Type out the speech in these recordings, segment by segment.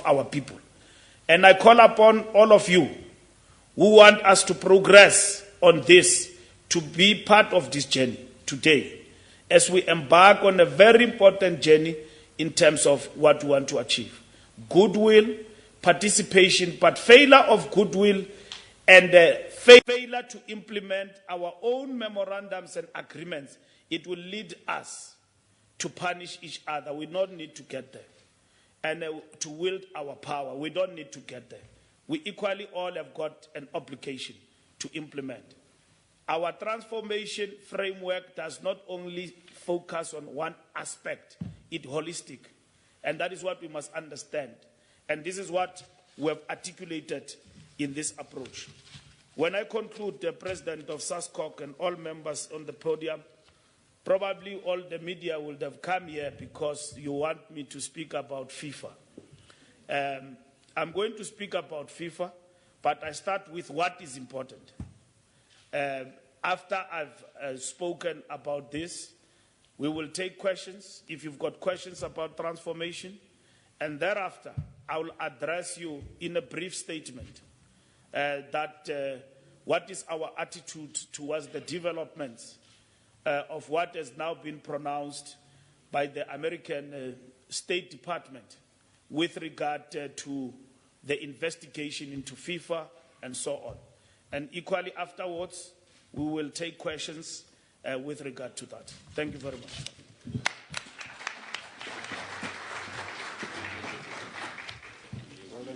our people. And I call upon all of you who want us to progress on this to be part of this journey today as we embark on a very important journey in terms of what we want to achieve. Goodwill, participation, but failure of goodwill and failure to implement our own memorandums and agreements, it will lead us to punish each other. We don't need to get there. And to wield our power, we don't need to get there. We equally all have got an obligation to implement. Our transformation framework does not only focus on one aspect, it's holistic. And that is what we must understand. And this is what we have articulated in this approach. When I conclude, the president of SASCOC and all members on the podium, probably all the media would have come here because you want me to speak about FIFA. I'm going to speak about FIFA, but I start with what is important. After I've spoken about this, we will take questions, if you've got questions about transformation, and thereafter I will address you in a brief statement what is our attitude towards the developments of what has now been pronounced by the American State Department with regard to the investigation into FIFA and so on. And equally afterwards, we will take questions with regard to that. Thank you very much.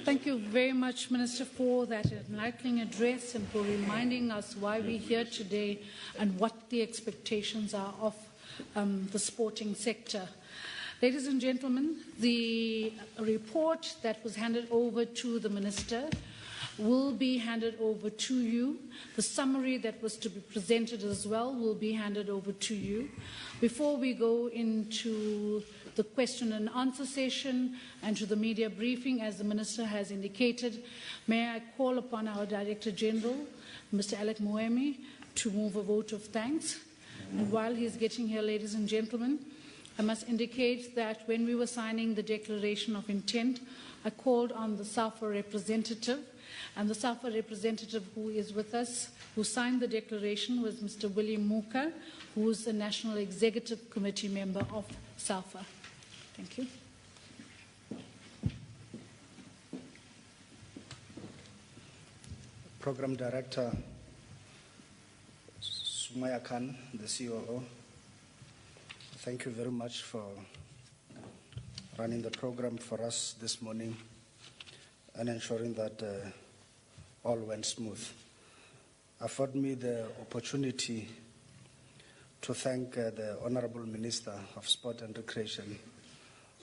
Thank you very much, Minister, for that enlightening address and for reminding us why we're here today and what the expectations are of the sporting sector. Ladies and gentlemen, the report that was handed over to the Minister will be handed over to you. The summary that was to be presented as well will be handed over to you. Before we go into the question and answer session and to the media briefing, as the Minister has indicated, may I call upon our Director General, Mr. Alec Moemi, to move a vote of thanks. And while he's getting here, ladies and gentlemen, I must indicate that when we were signing the Declaration of Intent, I called on the SAFA representative, and the SAFA representative who is with us, who signed the declaration, was Mr. William Muka, who is the National Executive Committee member of SAFA. Thank you. Program Director Sumaya Khan, the COO, thank you very much for running the program for us this morning and ensuring that all went smooth. Afford me the opportunity to thank the Honorable Minister of Sport and Recreation,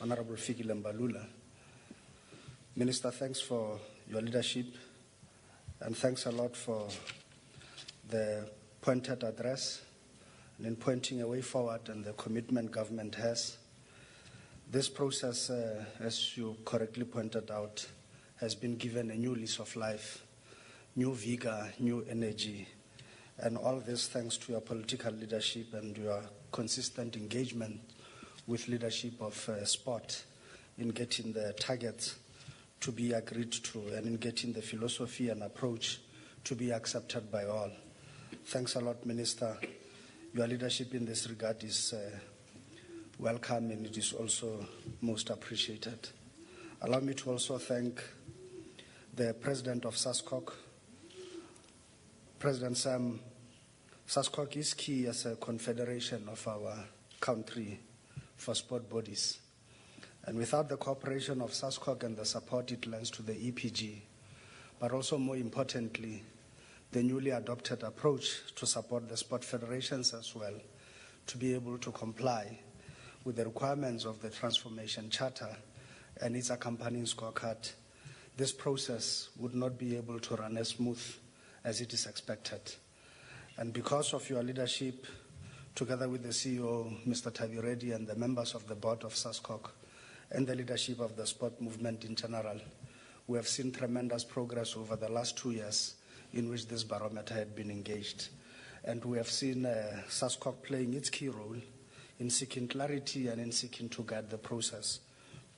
Honorable Fikile Mbalula. Minister, thanks for your leadership and thanks a lot for the pointed address and in pointing a way forward and the commitment government has. This process, as you correctly pointed out, has been given a new lease of life, new vigor, new energy, and all this thanks to your political leadership and your consistent engagement with leadership of sport in getting the targets to be agreed to and in getting the philosophy and approach to be accepted by all. Thanks a lot, Minister. Your leadership in this regard is welcome and it is also most appreciated. Allow me to also thank the President of SASCOC, President Sam. SASCOC is key as a confederation of our country for sport bodies. And without the cooperation of SASCOC and the support it lends to the EPG, but also more importantly, the newly adopted approach to support the sport federations as well, to be able to comply with the requirements of the Transformation Charter and its accompanying scorecard, this process would not be able to run as smooth as it is expected. And because of your leadership, together with the CEO, Mr. Tavi Reddy, and the members of the board of SASCOC, and the leadership of the sport movement in general, we have seen tremendous progress over the last 2 years in which this barometer had been engaged. And we have seen SASCOC playing its key role in seeking clarity and in seeking to guide the process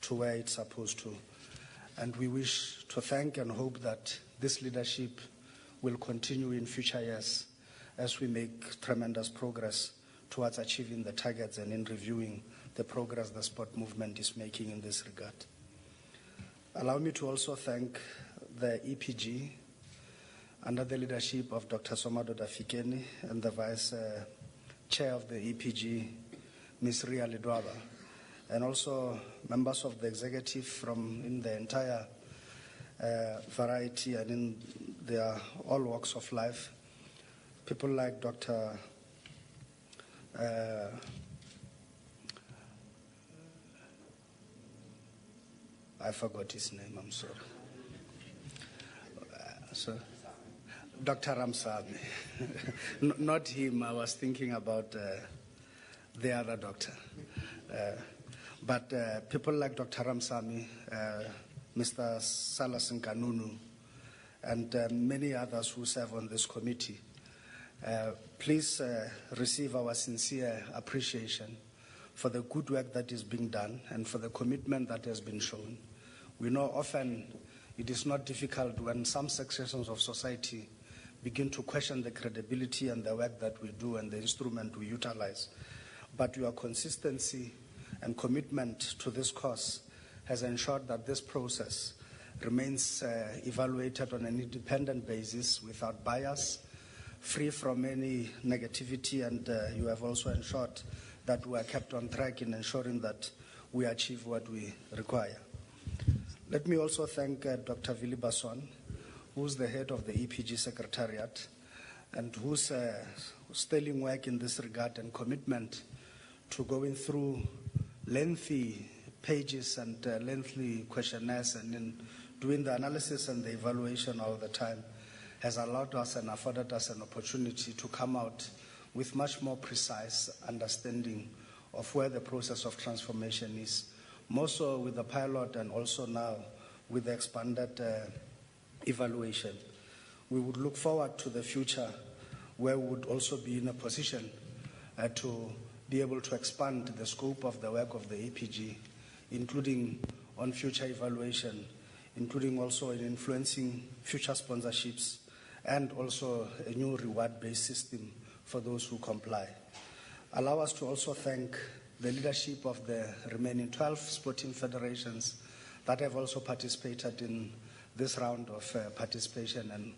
to where it's supposed to. And we wish to thank and hope that this leadership will continue in future years as we make tremendous progress towards achieving the targets and in reviewing the progress the sport movement is making in this regard. Allow me to also thank the EPG under the leadership of Dr. Somadoda Fikeni and the Vice Chair of the EPG, Ms. Ria Lidwaba, and also members of the executive from in the entire variety and in their all walks of life. People like Dr. I forgot his name, I'm sorry. Dr. Ramsamy. Not him, I was thinking about the other doctor. But people like Dr. Ramsamy, Mr. Salas Nkanunu, and many others who serve on this committee, please receive our sincere appreciation for the good work that is being done and for the commitment that has been shown. We know often it is not difficult when some sections of society begin to question the credibility and the work that we do and the instrument we utilize. But your consistency and commitment to this cause has ensured that this process remains evaluated on an independent basis without bias, free from any negativity, and you have also ensured that we are kept on track in ensuring that we achieve what we require. Let me also thank Dr. Vili Basson, who's the head of the EPG Secretariat and whose sterling work in this regard and commitment to going through lengthy pages and lengthy questionnaires and in doing the analysis and the evaluation all the time has allowed us and afforded us an opportunity to come out with much more precise understanding of where the process of transformation is, more so with the pilot and also now with the expanded evaluation. We would look forward to the future where we would also be in a position to be able to expand the scope of the work of the EPG, including on future evaluation, including also in influencing future sponsorships, and also a new reward-based system for those who comply. Allow us to also thank the leadership of the remaining 12 sporting federations that have also participated in this round of participation and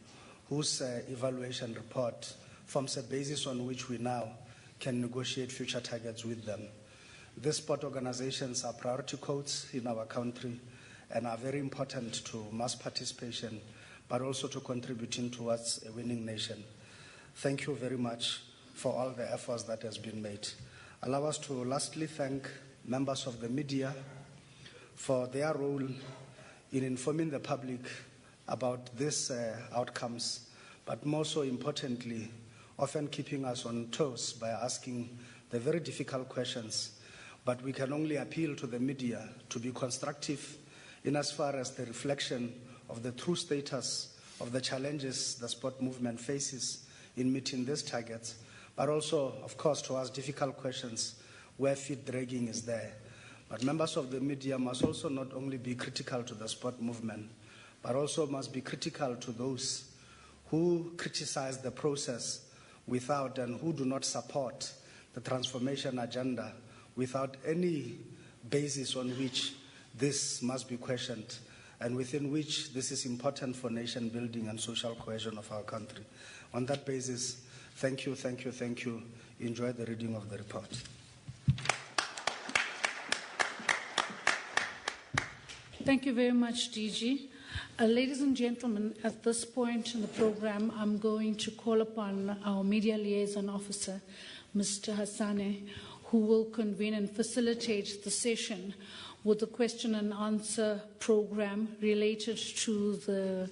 whose evaluation report forms a basis on which we now can negotiate future targets with them. These sport organizations are priority codes in our country and are very important to mass participation, but also to contributing towards a winning nation. Thank you very much for all the efforts that has been made. Allow us to lastly thank members of the media for their role in informing the public about these outcomes, but more so importantly, often keeping us on toes by asking the very difficult questions. But we can only appeal to the media to be constructive in as far as the reflection of the true status of the challenges the sport movement faces in meeting these targets, but also, of course, to ask difficult questions where feet dragging is there. But members of the media must also not only be critical to the sport movement, but also must be critical to those who criticize the process without and who do not support the transformation agenda without any basis on which this must be questioned and within which this is important for nation building and social cohesion of our country. On that basis, thank you, thank you, thank you. Enjoy the reading of the report. Thank you very much, DG. Ladies and gentlemen, at this point in the program, I'm going to call upon our media liaison officer, Mr. Hassane, who will convene and facilitate the session with the question and answer program related to the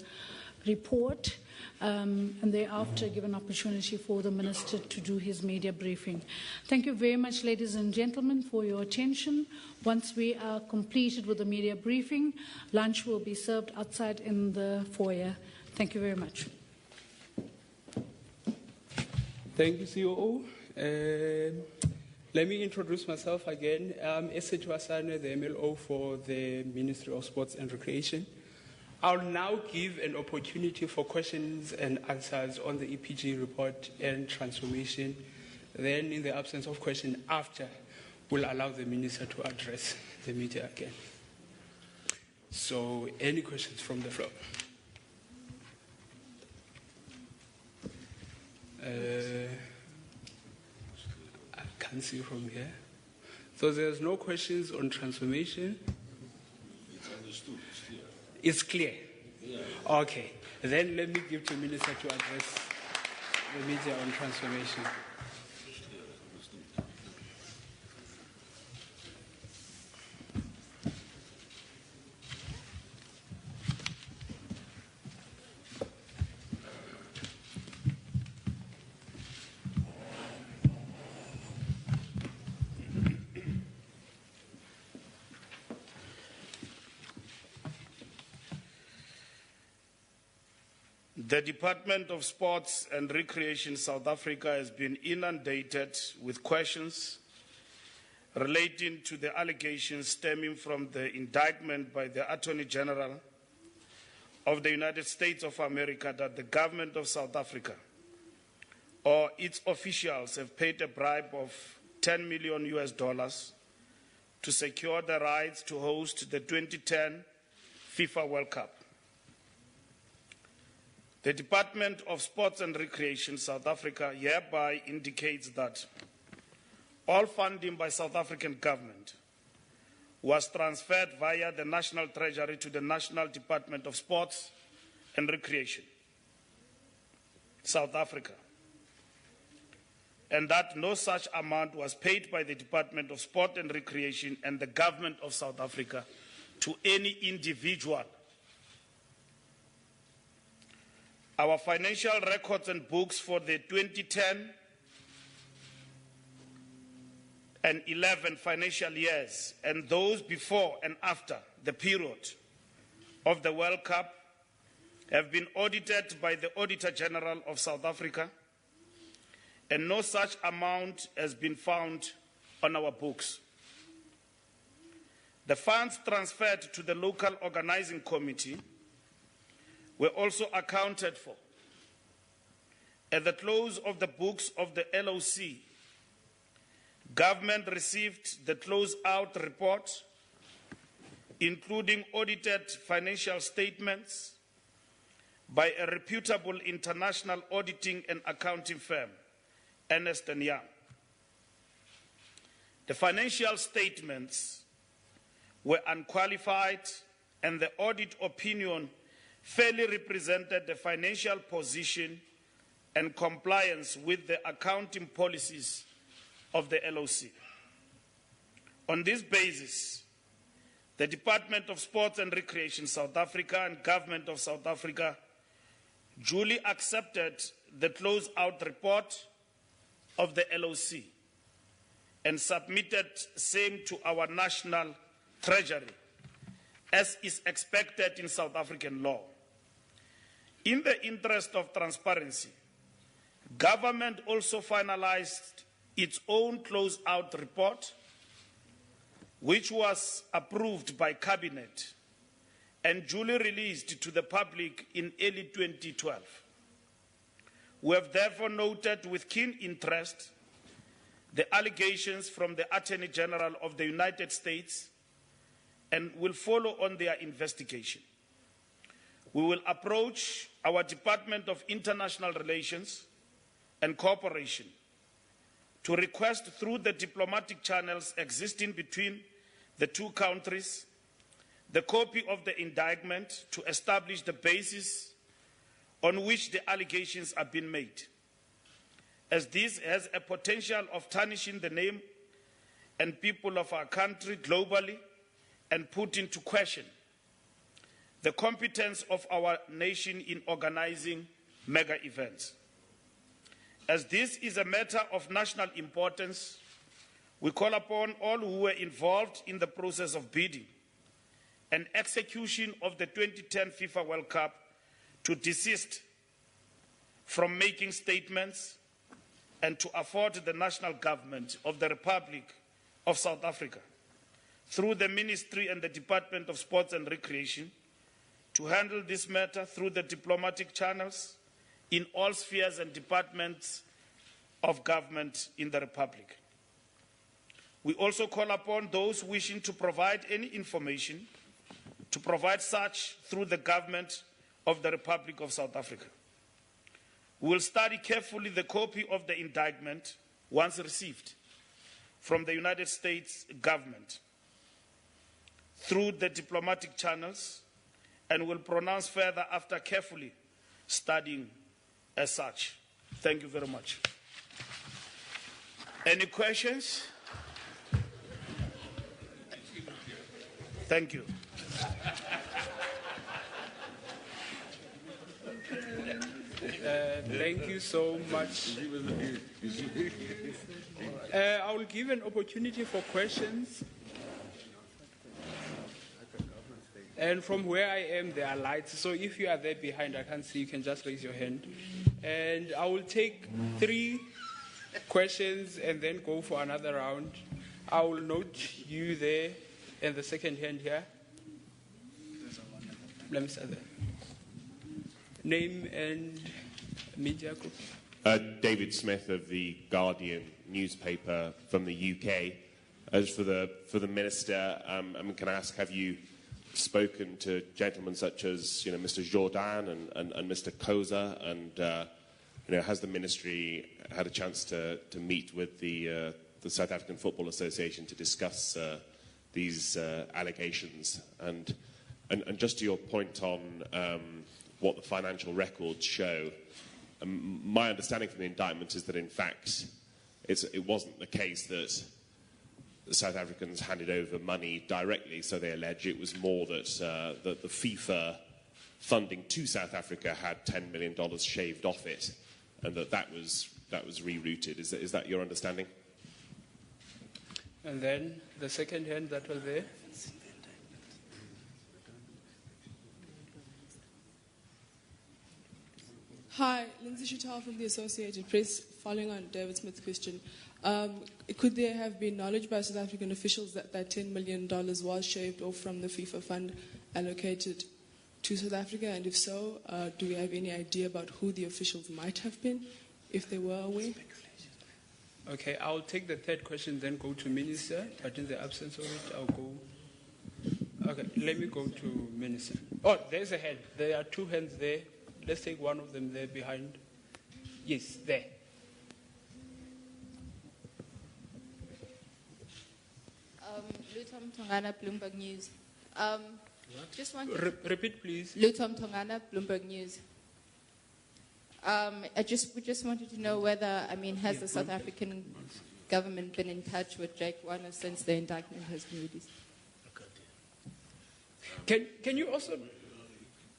report, and thereafter give an opportunity for the Minister to do his media briefing. Thank you very much, ladies and gentlemen, for your attention. Once we are completed with the media briefing, lunch will be served outside in the foyer. Thank you very much. Thank you, COO. Let me introduce myself again. I'm Essetu Asane, the MLO for the Ministry of Sports and Recreation. I'll now give an opportunity for questions and answers on the EPG report and transformation. Then, in the absence of question after, we'll allow the minister to address the media again. So, any questions from the floor? I can't see from here. So there's no questions on transformation? It's understood, It's it's clear. clear? Yeah. Okay. Then let me give to Minister to address the media on transformation. The Department of Sports and Recreation South Africa has been inundated with questions relating to the allegations stemming from the indictment by the Attorney General of the United States of America that the government of South Africa or its officials have paid a bribe of $10 million to secure the rights to host the 2010 FIFA World Cup. The Department of Sports and Recreation South Africa hereby indicates that all funding by South African government was transferred via the National Treasury to the National Department of Sports and Recreation, South Africa, and that no such amount was paid by the Department of Sport and Recreation and the government of South Africa to any individual. Our financial records and books for the 2010 and 11 financial years and those before and after the period of the World Cup have been audited by the Auditor General of South Africa, and no such amount has been found on our books. The funds transferred to the local organizing committee were also accounted for. At the close of the books of the LOC, government received the close-out report, including audited financial statements by a reputable international auditing and accounting firm, Ernst & Young. The financial statements were unqualified, and the audit opinion fairly represented the financial position and compliance with the accounting policies of the LOC. On this basis, the Department of Sports and Recreation South Africa and Government of South Africa duly accepted the close-out report of the LOC and submitted same to our National Treasury, as is expected in South African law. In the interest of transparency, government also finalized its own close-out report, which was approved by Cabinet and duly released to the public in early 2012. We have therefore noted with keen interest the allegations from the Attorney General of the United States and will follow on their investigation. We will approach our Department of International Relations and Cooperation to request through the diplomatic channels existing between the two countries the copy of the indictment to establish the basis on which the allegations are being made, as this has a potential of tarnishing the name and people of our country globally and put into question the competence of our nation in organizing mega events. As this is a matter of national importance, we call upon all who were involved in the process of bidding and execution of the 2010 FIFA World Cup to desist from making statements and to afford the national government of the Republic of South Africa, through the Ministry and the Department of Sports and Recreation, to to handle this matter through the diplomatic channels in all spheres and departments of government in the Republic. We also call upon those wishing to provide any information to provide such through the government of the Republic of South Africa. We will study carefully the copy of the indictment once received from the United States government through the diplomatic channels and will pronounce further after carefully studying as such. Thank you very much. Any questions? Thank you. Thank you so much. I will give an opportunity for questions. And from where I am, there are lights. So if you are there behind, I can't see, you can just raise your hand. And I will take 3 questions and then go for another round. I will note you there and the second hand here. Let me start there. Name and media group. David Smith of the Guardian newspaper from the UK. As for the minister, can I ask, have you spoken to gentlemen such as Mr. Jordan and Mr. Koza, and has the ministry had a chance to meet with the South African Football Association to discuss these allegations? And just to your point on what the financial records show, my understanding from the indictment is that in fact it wasn't the case that the South Africans handed over money directly, so they allege. It was more that the FIFA funding to South Africa had $10 million shaved off it, and that was rerouted. Is that your understanding? And then the second hand that was there. Hi, Lindsay Shutal from the Associated Press. Following on David Smith's question, could there have been knowledge by South African officials that $10 million was shaved off from the FIFA fund allocated to South Africa? And if so, do we have any idea about who the officials might have been, if they were aware? Okay, I'll take the third question, then go to Minister. But in the absence of it, I'll go. Okay, let me go to Minister. Oh, there's a hand. There are 2 hands there. Let's take one of them there behind. Yes, there. Lutom Tongana, Bloomberg News. Just want Repeat, please. Lutom Tongana, Bloomberg News. We just wanted to know whether, has the South African government been in touch with Jake Warner since the indictment has been released? Can you also?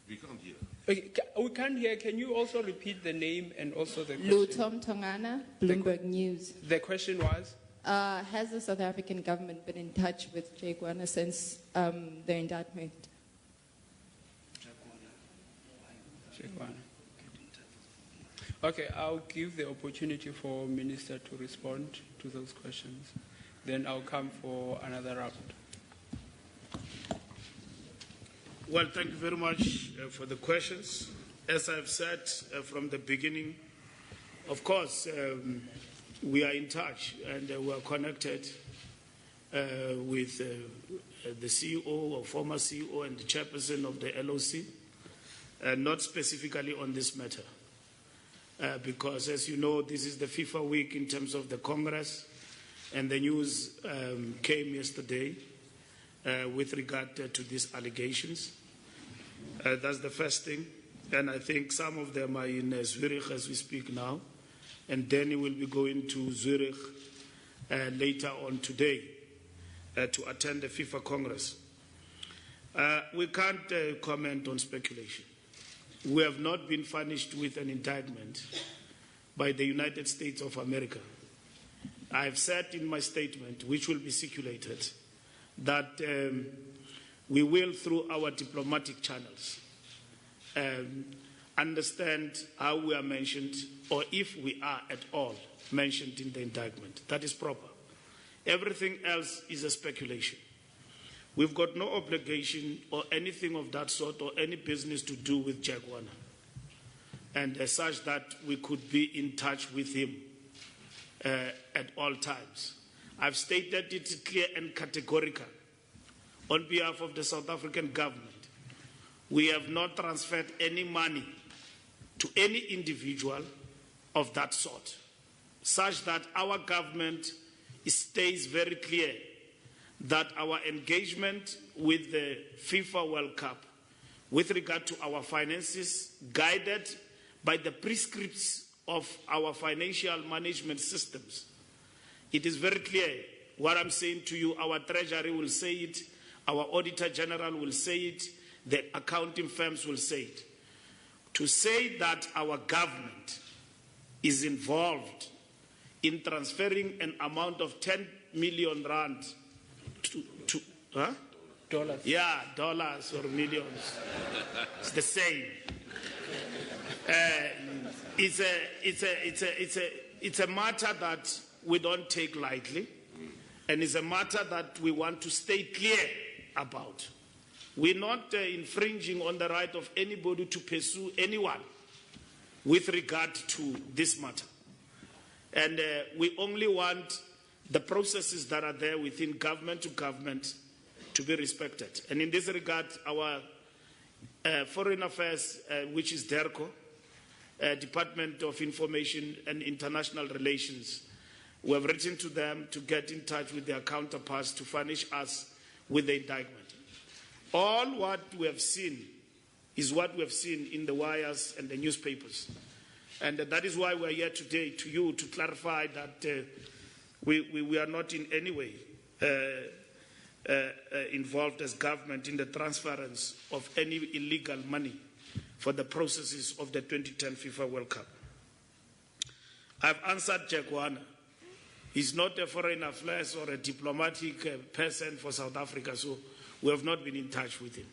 We can't hear. Okay, we can't hear. Can you also repeat the name and also the question? Lutom Tongana, Bloomberg News. The question was? Has the South African government been in touch with Jake Warner since the indictment? Jake Warner. Okay, I'll give the opportunity for Minister to respond to those questions. Then I'll come for another round. Well, thank you very much for the questions. As I've said from the beginning, of course, we are in touch and we are connected with the CEO or former CEO and the chairperson of the LOC, not specifically on this matter. Because, as you know, this is the FIFA week in terms of the Congress, and the news came yesterday with regard to these allegations. That's the first thing. And I think some of them are in Zurich as we speak now. And Danny will be going to Zurich later on today to attend the FIFA Congress. We can't comment on speculation. We have not been furnished with an indictment by the United States of America. I have said in my statement, which will be circulated, that we will, through our diplomatic channels, understand how we are mentioned, or if we are at all mentioned in the indictment. That is proper. Everything else is a speculation. We've got no obligation or anything of that sort or any business to do with Jack Warner. And as such that we could be in touch with him at all times. I've stated it clear and categorical on behalf of the South African government. We have not transferred any money to any individual of that sort, such that our government stays very clear that our engagement with the FIFA World Cup with regard to our finances, guided by the prescripts of our financial management systems. It is very clear what I'm saying to you. Our Treasury will say it, our Auditor General will say it, the accounting firms will say it. To say that our government is involved in transferring an amount of 10 million rand to Dollars. Yeah, dollars or millions. It's the same. It's a matter that we don't take lightly, and it's a matter that we want to stay clear about. We're not infringing on the right of anybody to pursue anyone with regard to this matter. And we only want the processes that are there within government to government to be respected. And in this regard, our Foreign Affairs, which is DERCO, Department of Information and International Relations, we have written to them to get in touch with their counterparts to furnish us with the indictment. All what we have seen is what we have seen in the wires and the newspapers. And that is why we are here today to you to clarify that we are not in any way involved as government in the transference of any illegal money for the processes of the 2010 FIFA World Cup. I've answered Jack Warner. He's not a foreign affairs or a diplomatic person for South Africa, so we have not been in touch with him.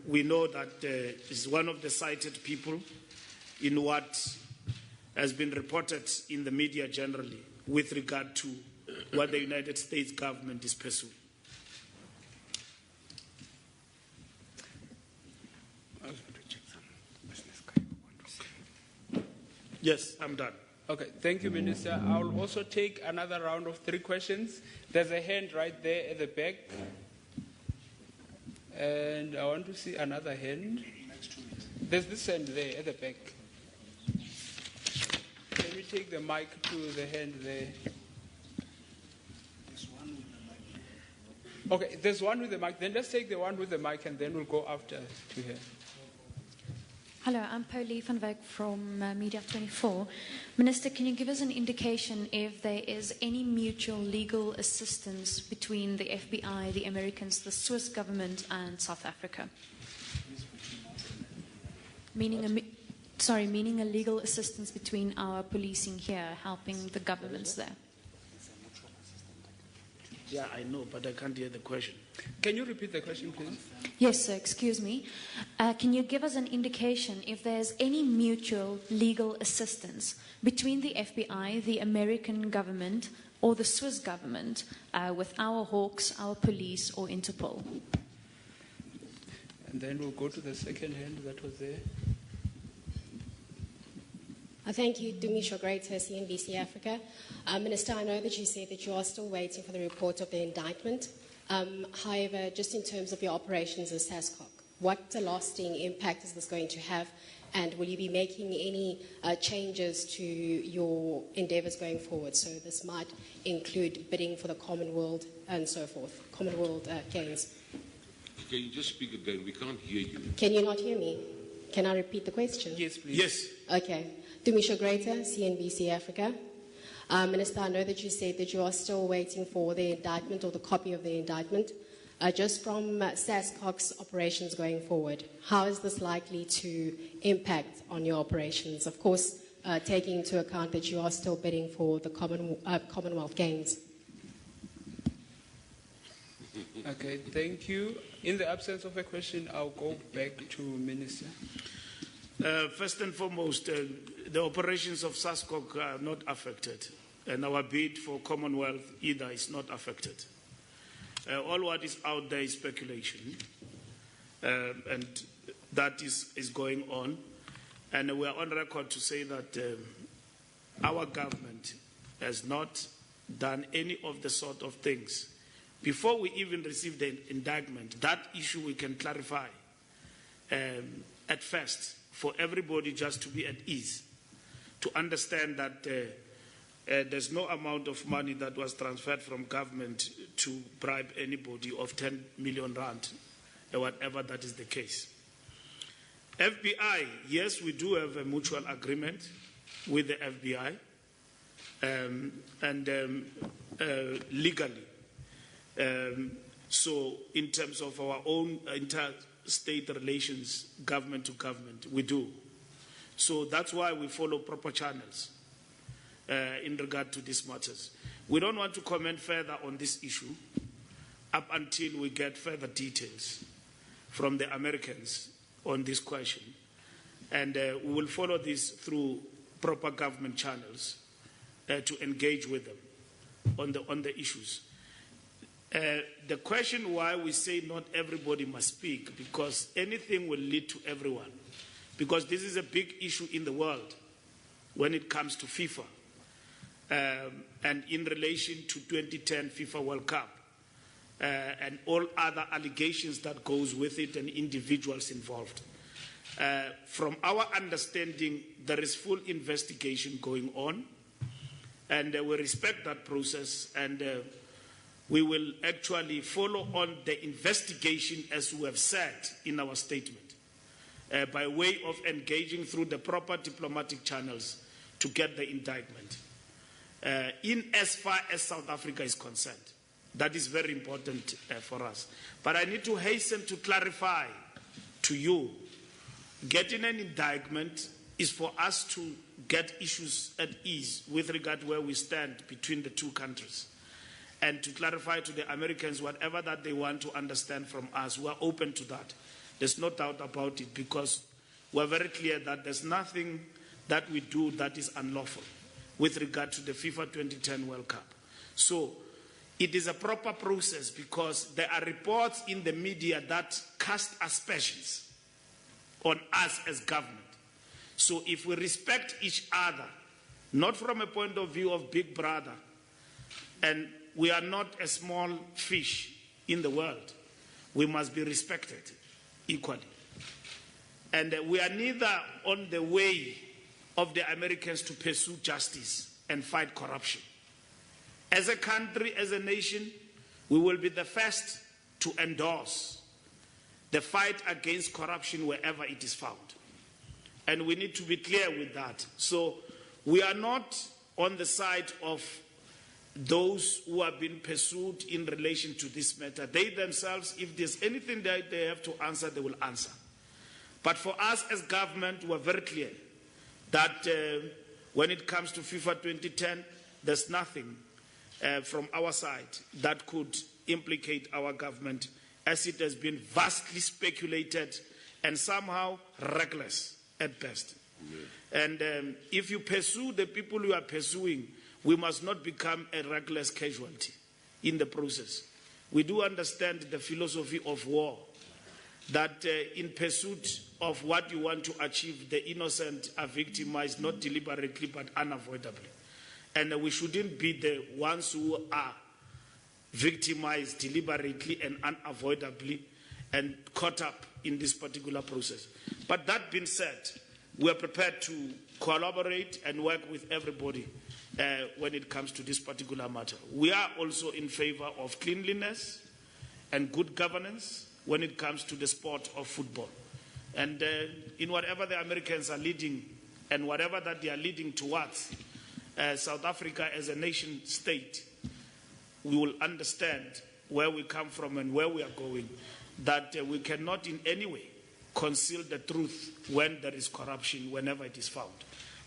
We know that he's one of the cited people in what has been reported in the media generally with regard to what the United States government is pursuing. Yes, I'm done. Okay, thank you, Minister. I'll also take another round of 3 questions. There's a hand right there at the back. And I want to see another hand. There's this hand there at the back. Can we take the mic to the hand there? Okay, there's one with the mic. Then let's take the one with the mic and then we'll go after to her. Hello, I'm Pauline van Wyk from Media 24. Minister, can you give us an indication if there is any mutual legal assistance between the FBI, the Americans, the Swiss government, and South Africa? Meaning a legal assistance between our policing here, helping the governments there. Yeah, I know, but I can't hear the question. Can you repeat the question, please? Yes, sir, excuse me. Can you give us an indication if there's any mutual legal assistance between the FBI, the American government, or the Swiss government with our Hawks, our police, or Interpol? And then we'll go to the second hand that was there. Thank you, Dumisho Greater, CNBC Africa. Minister, I know that you said that you are still waiting for the report of the indictment. However, just in terms of your operations as SASCOC, what lasting impact is this going to have? And will you be making any changes to your endeavours going forward? So this might include bidding for the Commonwealth and so forth, Commonwealth Games. Can you just speak again? We can't hear you. Can you not hear me? Can I repeat the question? Yes, please. Yes. Okay. Dumisho Greater, CNBC Africa. Minister, I know that you said that you are still waiting for the indictment or the copy of the indictment. Just from SASCOC's operations going forward, how is this likely to impact on your operations? Of course, taking into account that you are still bidding for the Commonwealth Games. Okay, thank you. In the absence of a question, I'll go back to Minister. First and foremost, the operations of SASCOC are not affected, and our bid for Commonwealth either is not affected. All what is out there is speculation, and that is going on. And we are on record to say that our government has not done any of the sort of things. Before we even receive the indictment, that issue we can clarify at first for everybody just to be at ease, to understand that there's no amount of money that was transferred from government to bribe anybody of 10 million rand, or whatever that is the case. FBI, yes, we do have a mutual agreement with the FBI, and legally. So in terms of our own interstate relations, government to government, we do. So that's why we follow proper channels in regard to these matters. We don't want to comment further on this issue up until we get further details from the Americans on this question. And we will follow this through proper government channels to engage with them on the issues. The question why we say not everybody must speak, because anything will lead to everyone. Because this is a big issue in the world when it comes to FIFA. And in relation to 2010 FIFA World Cup and all other allegations that goes with it and individuals involved. From our understanding, there is full investigation going on, and we respect that process, and we will actually follow on the investigation as we have said in our statement, by way of engaging through the proper diplomatic channels to get the indictment. In as far as South Africa is concerned, that is very important for us. But I need to hasten to clarify to you, getting an indictment is for us to get issues at ease with regard to where we stand between the two countries. And to clarify to the Americans whatever that they want to understand from us, we are open to that. There's no doubt about it, because we're very clear that there's nothing that we do that is unlawful with regard to the FIFA 2010 World Cup. So it is a proper process, because there are reports in the media that cast aspersions on us as government. So if we respect each other, not from a point of view of big brother, and we are not a small fish in the world, we must be respected equally. And we are neither on the way of the Americans to pursue justice and fight corruption. As a country, as a nation, we will be the first to endorse the fight against corruption wherever it is found. And we need to be clear with that. So we are not on the side of those who have been pursued in relation to this matter. They themselves, if there's anything that they have to answer, they will answer. But for us as government, we're very clear that when it comes to FIFA 2010, there's nothing from our side that could implicate our government, as it has been vastly speculated and somehow reckless at best. Yeah. And if you pursue the people you are pursuing, we must not become a reckless casualty in the process. We do understand the philosophy of war, that in pursuit of what you want to achieve, the innocent are victimized, not deliberately, but unavoidably. And we shouldn't be the ones who are victimized deliberately and unavoidably and caught up in this particular process. But that being said, we are prepared to collaborate and work with everybody when it comes to this particular matter. We are also in favor of cleanliness and good governance when it comes to the sport of football. And in whatever the Americans are leading and whatever that they are leading towards, South Africa as a nation state, we will understand where we come from and where we are going, that we cannot in any way conceal the truth when there is corruption, whenever it is found.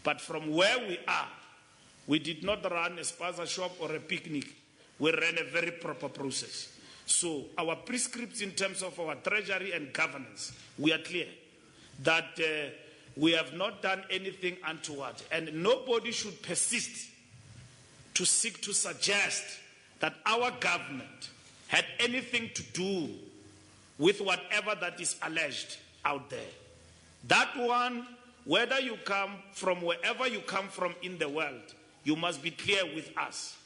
But from where we are, we did not run a spaza shop or a picnic. We ran a very proper process. So our prescripts in terms of our treasury and governance, we are clear that we have not done anything untoward. And nobody should persist to seek to suggest that our government had anything to do with whatever that is alleged out there. That one, whether you come from wherever you come from in the world, you must be clear with us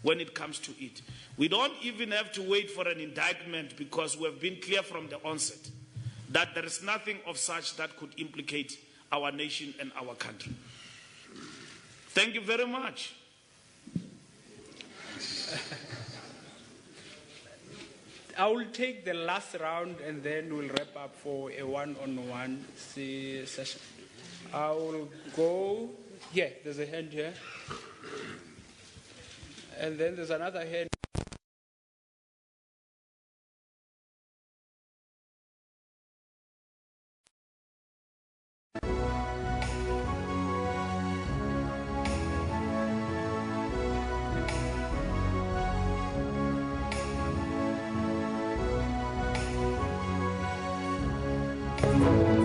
when it comes to it. We don't even have to wait for an indictment because we have been clear from the onset that there is nothing of such that could implicate our nation and our country. Thank you very much. I will take the last round and then we'll wrap up for a one-on-one session. I will go, yeah, there's a hand here. And then there's another hand. Thank you.